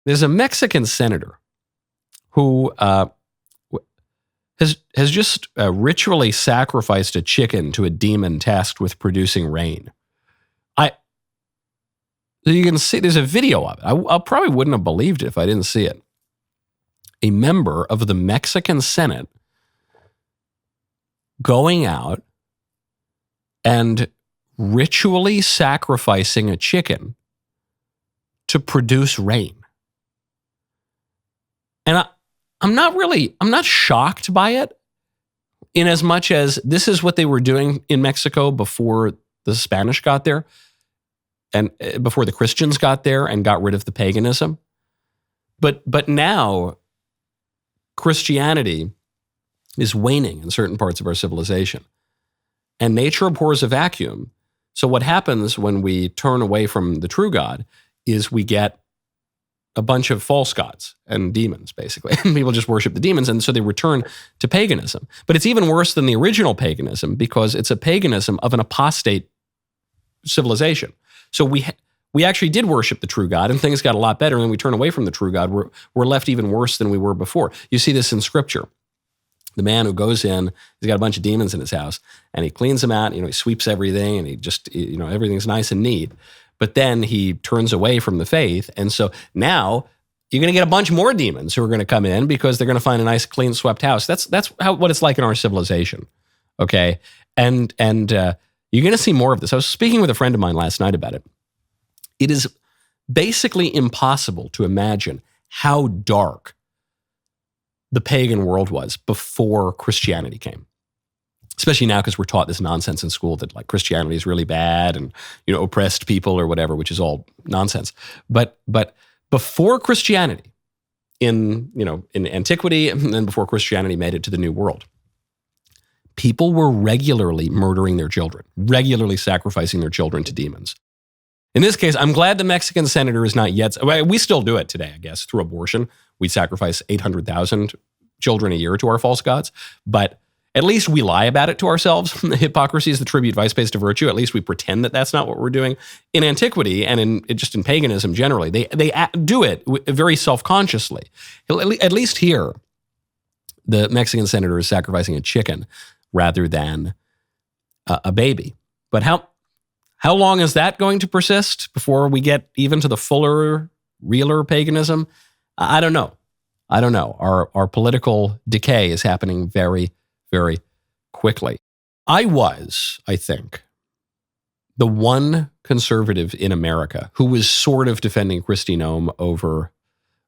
There's a Mexican senator who has just ritually sacrificed a chicken to a demon tasked with producing rain. You can see there's a video of it. I probably wouldn't have believed it if I didn't see it. A member of the Mexican Senate going out and ritually sacrificing a chicken to produce rain. And I'm not shocked by it, in as much as this is what they were doing in Mexico before the Spanish got there and before the Christians got there and got rid of the paganism. But now Christianity is waning in certain parts of our civilization, and nature abhors a vacuum. So what happens when we turn away from the true God is we get a bunch of false gods and demons, basically. People just worship the demons, and so they return to paganism. But it's even worse than the original paganism, because it's a paganism of an apostate civilization. So we actually did worship the true God, and things got a lot better. And then we turn away from the true God, we're left even worse than we were before. You see this in Scripture. The man who goes in, he's got a bunch of demons in his house, and he cleans them out. He sweeps everything, and he just, everything's nice and neat. But then he turns away from the faith, and so now you're going to get a bunch more demons who are going to come in because they're going to find a nice, clean, swept house. That's what it's like in our civilization, okay? And you're going to see more of this. I was speaking with a friend of mine last night about it. It is basically impossible to imagine how dark the pagan world was before Christianity came. Especially now, because we're taught this nonsense in school that like Christianity is really bad and oppressed people or whatever, which is all nonsense. But before Christianity, in antiquity, and then before Christianity made it to the New World, people were regularly murdering their children, regularly sacrificing their children to demons. In this case, I'm glad the Mexican senator is not yet. We still do it today, I guess, through abortion. We sacrifice 800,000 children a year to our false gods, but at least we lie about it to ourselves. Hypocrisy is the tribute vice pays to virtue. At least we pretend that that's not what we're doing. In antiquity and in paganism generally, they do it very self-consciously. At least here, the Mexican senator is sacrificing a chicken rather than a baby. But how long is that going to persist before we get even to the fuller, realer paganism? I don't know. Our political decay is happening very, very quickly. I think, the one conservative in America who was sort of defending Kristi Noem over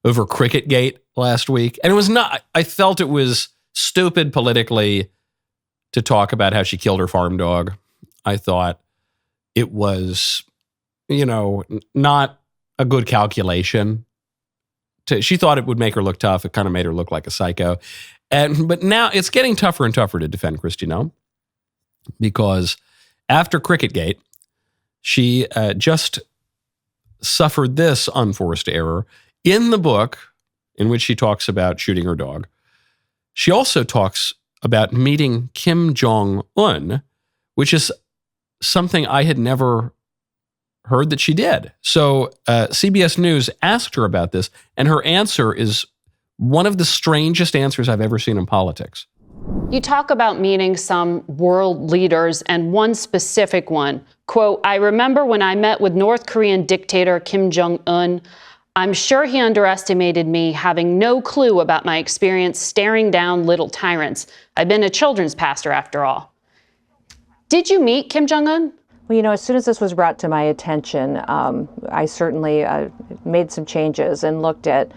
Cricketgate last week. And it was not, I felt it was stupid politically to talk about how she killed her farm dog. I thought it was, not a good calculation. She thought it would make her look tough. It kind of made her look like a psycho. But now it's getting tougher and tougher to defend Kristi Noem, because after Cricketgate, she just suffered this unforced error. In the book in which she talks about shooting her dog, she also talks about meeting Kim Jong-un, which is something I had never heard that she did. So CBS News asked her about this, and her answer is one of the strangest answers I've ever seen in politics. You talk about meeting some world leaders, and one specific one, quote, "I remember when I met with North Korean dictator Kim Jong-un, I'm sure he underestimated me, having no clue about my experience staring down little tyrants. I've been a children's pastor after all." Did you meet Kim Jong-un? Well, as soon as this was brought to my attention, I certainly made some changes and looked at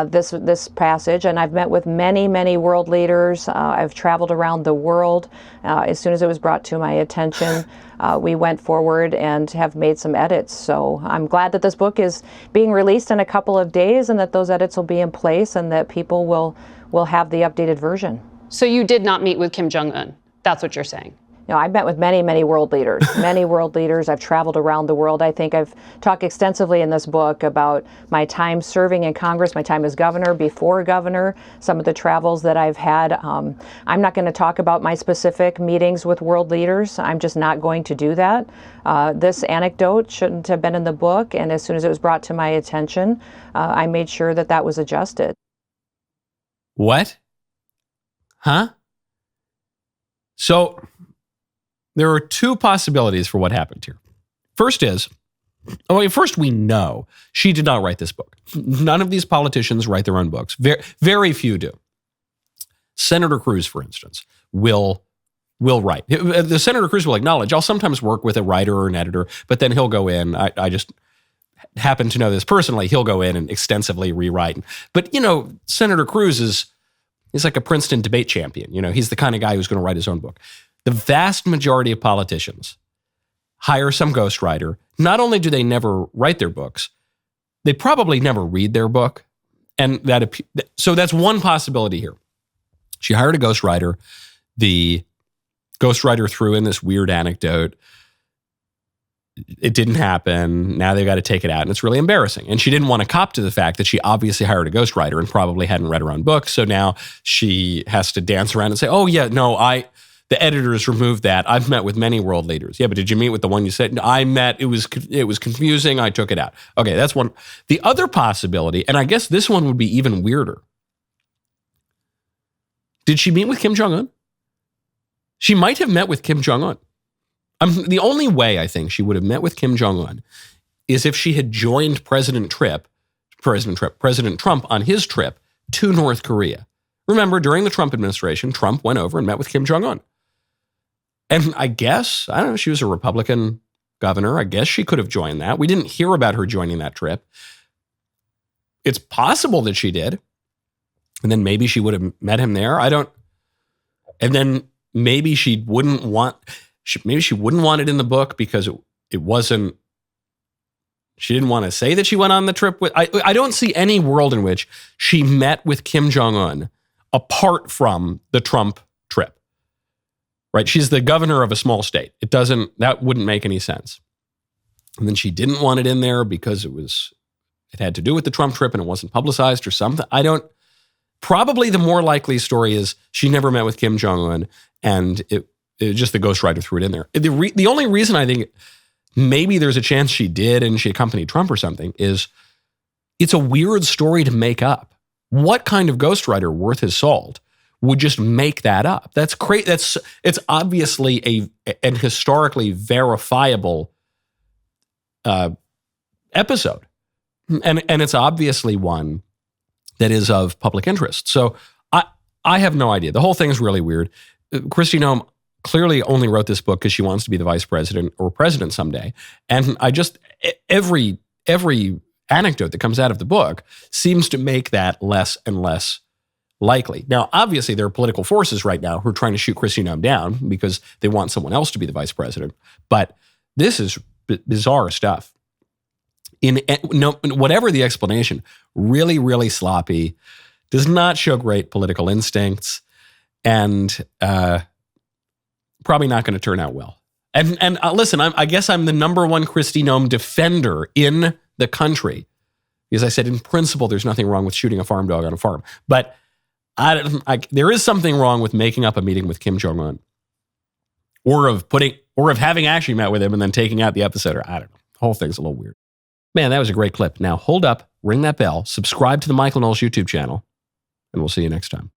this passage. And I've met with many, many world leaders. I've traveled around the world. As soon as it was brought to my attention, we went forward and have made some edits. So I'm glad that this book is being released in a couple of days, and that those edits will be in place, and that people will have the updated version. So you did not meet with Kim Jong-un? That's what you're saying? I've met with many, many world leaders, many world leaders. I've traveled around the world. I think I've talked extensively in this book about my time serving in Congress, my time as governor, before governor, some of the travels that I've had. I'm not going to talk about my specific meetings with world leaders. I'm just not going to do that. This anecdote shouldn't have been in the book, and as soon as it was brought to my attention, I made sure that that was adjusted. What? Huh? So there are two possibilities for what happened here. First we know she did not write this book. None of these politicians write their own books. Very, very few do. Senator Cruz, for instance, will write. The Senator Cruz will acknowledge, I'll sometimes work with a writer or an editor, but then he'll go in. I just happen to know this personally. He'll go in and extensively rewrite. But, Senator Cruz he's like a Princeton debate champion. He's the kind of guy who's going to write his own book. The vast majority of politicians hire some ghostwriter. Not only do they never write their books, they probably never read their book. And so that's one possibility here. She hired a ghostwriter. The ghostwriter threw in this weird anecdote. It didn't happen. Now they've got to take it out, and it's really embarrassing. And she didn't want to cop to the fact that she obviously hired a ghostwriter and probably hadn't read her own book. So now she has to dance around and say, oh, yeah, no, the editors removed that. I've met with many world leaders. Yeah, but did you meet with the one you said? I met, it was confusing. I took it out. Okay, that's one. The other possibility, and I guess this one would be even weirder. Did she meet with Kim Jong-un? She might have met with Kim Jong-un. The only way I think she would have met with Kim Jong-un is if she had joined President Trump on his trip to North Korea. Remember, during the Trump administration, Trump went over and met with Kim Jong-un. And I guess, I don't know, she was a Republican governor. I guess she could have joined that. We didn't hear about her joining that trip. It's possible that she did. And then maybe she would have met him there. And then maybe she wouldn't want it in the book because it wasn't, she didn't want to say that she went on the trip with, I don't see any world in which she met with Kim Jong-un apart from the Trump trip, right? She's the governor of a small state. That wouldn't make any sense. And then she didn't want it in there because it had to do with the Trump trip and it wasn't publicized or something. Probably the more likely story is she never met with Kim Jong-un and it just the ghostwriter threw it in there. The only reason I think maybe there's a chance she did and she accompanied Trump or something is it's a weird story to make up. What kind of ghostwriter worth his salt would just make that up? That's crazy. It's obviously an historically verifiable episode. And it's obviously one that is of public interest. So I have no idea. The whole thing is really weird. Kristi Noem clearly only wrote this book because she wants to be the vice president or president someday. And every anecdote that comes out of the book seems to make that less and less likely. Now, obviously, there are political forces right now who are trying to shoot Kristi Noem down because they want someone else to be the vice president. But this is bizarre stuff. Whatever the explanation, really, really sloppy, does not show great political instincts, and probably not going to turn out well. And listen, I guess I'm the number one Kristi Noem defender in the country. Because I said, in principle, there's nothing wrong with shooting a farm dog on a farm. But there is something wrong with making up a meeting with Kim Jong-un. Or of having actually met with him and then taking out the episode. Or I don't know. The whole thing's a little weird. Man, that was a great clip. Now hold up, ring that bell, subscribe to the Michael Knowles YouTube channel, and we'll see you next time.